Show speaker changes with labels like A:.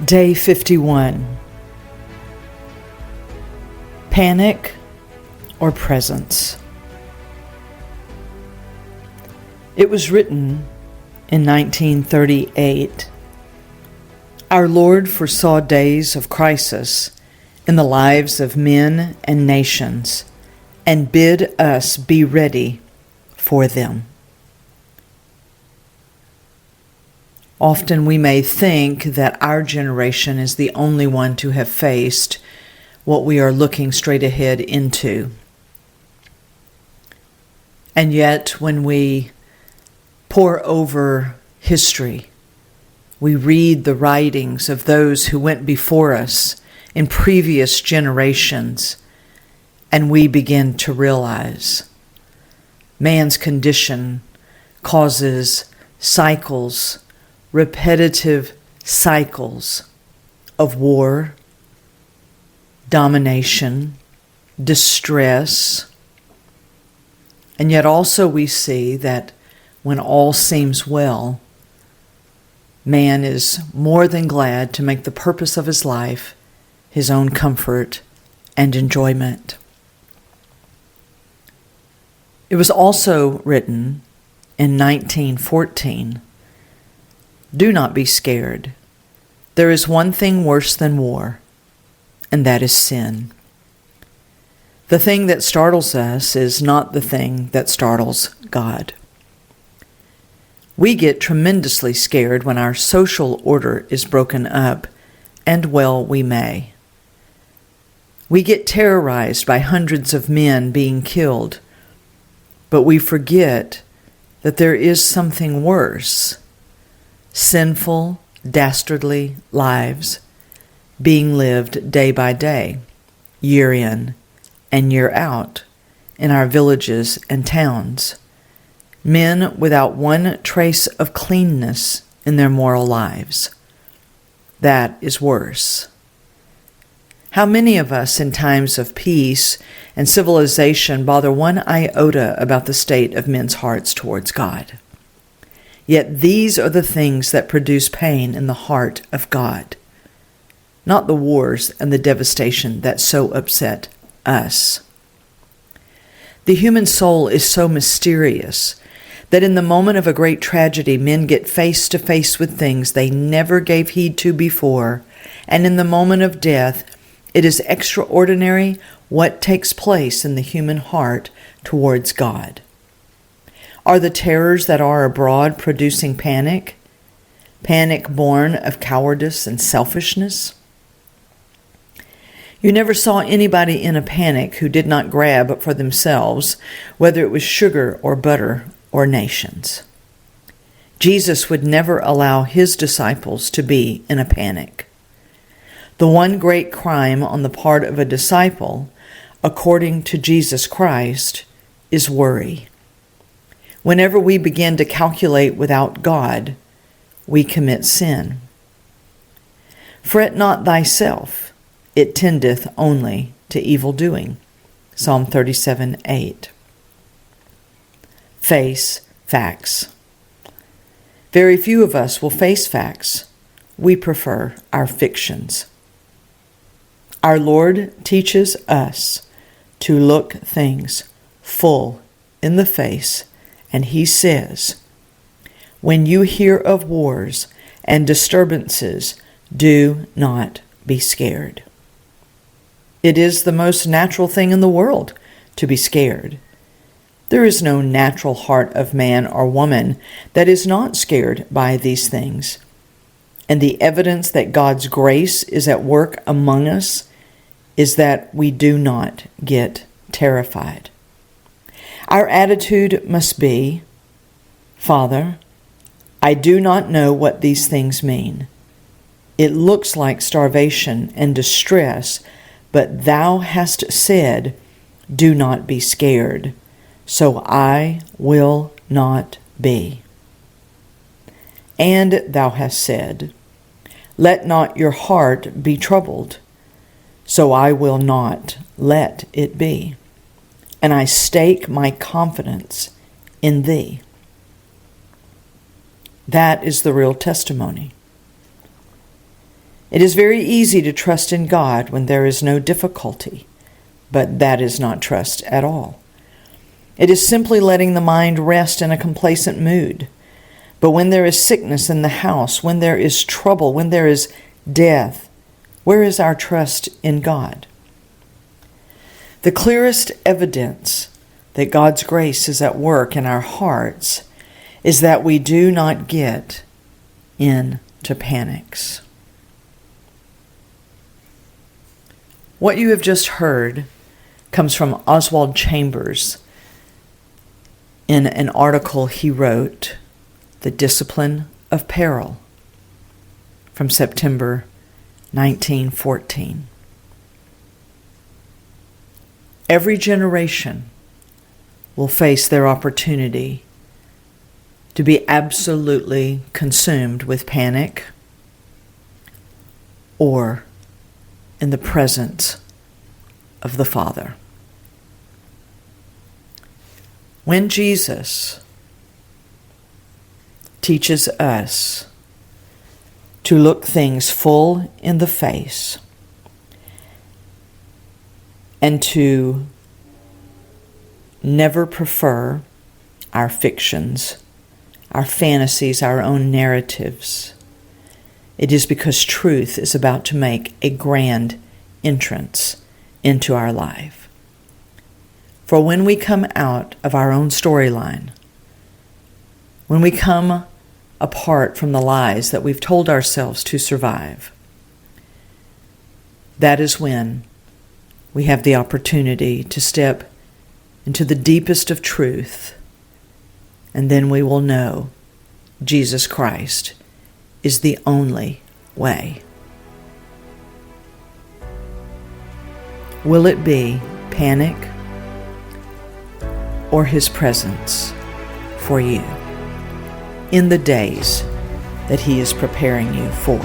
A: Day 51. Panic or presence? It was written in 1938. Our Lord foresaw days of crisis in the lives of men and nations and bid us be ready for them. Often we may think that our generation is the only one to have faced what we are looking straight ahead into. And yet, when we pore over history, we read the writings of those who went before us in previous generations, and we begin to realize man's condition causes cycles, repetitive cycles of war, domination, distress. And yet also we see that when all seems well, man is more than glad to make the purpose of his life his own comfort and enjoyment. It was also written in 1914, "Do not be scared. There is one thing worse than war, and that is sin." The thing that startles us is not the thing that startles God. We get tremendously scared when our social order is broken up, and well we may. We get terrorized by hundreds of men being killed, but we forget that there is something worse. Sinful, dastardly lives being lived day by day, year in and year out, in our villages and towns. Men without one trace of cleanness in their moral lives. That is worse. How many of us in times of peace and civilization bother one iota about the state of men's hearts towards God? Yet these are the things that produce pain in the heart of God, not the wars and the devastation that so upset us. The human soul is so mysterious that in the moment of a great tragedy, men get face to face with things they never gave heed to before, and in the moment of death, it is extraordinary what takes place in the human heart towards God. Are the terrors that are abroad producing panic? Panic born of cowardice and selfishness? You never saw anybody in a panic who did not grab for themselves, whether it was sugar or butter or nations. Jesus would never allow his disciples to be in a panic. The one great crime on the part of a disciple, according to Jesus Christ, is worry. Whenever we begin to calculate without God, we commit sin. Fret not thyself, it tendeth only to evil doing. Psalm 37:8. Face facts. Very few of us will face facts. We prefer our fictions. Our Lord teaches us to look things full in the face, and he says, "When you hear of wars and disturbances, do not be scared." It is the most natural thing in the world to be scared. There is no natural heart of man or woman that is not scared by these things. And the evidence that God's grace is at work among us is that we do not get terrified. Our attitude must be, "Father, I do not know what these things mean. It looks like starvation and distress, but thou hast said, do not be scared. So I will not be. And thou hast said, let not your heart be troubled. So I will not let it be. And I stake my confidence in thee." That is the real testimony. It is very easy to trust in God when there is no difficulty, but that is not trust at all. It is simply letting the mind rest in a complacent mood. But when there is sickness in the house, when there is trouble, when there is death, where is our trust in God? The clearest evidence that God's grace is at work in our hearts is that we do not get into panics. What you have just heard comes from Oswald Chambers in an article he wrote, The Discipline of Peril, from September 1914. Every generation will face their opportunity to be absolutely consumed with panic or in the presence of the Father. When Jesus teaches us to look things full in the face and to never prefer our fictions, our fantasies, our own narratives, it is because truth is about to make a grand entrance into our life. For when we come out of our own storyline, when we come apart from the lies that we've told ourselves to survive, that is when we have the opportunity to step into the deepest of truth, and then we will know Jesus Christ is the only way. Will it be panic or His presence for you in the days that He is preparing you for?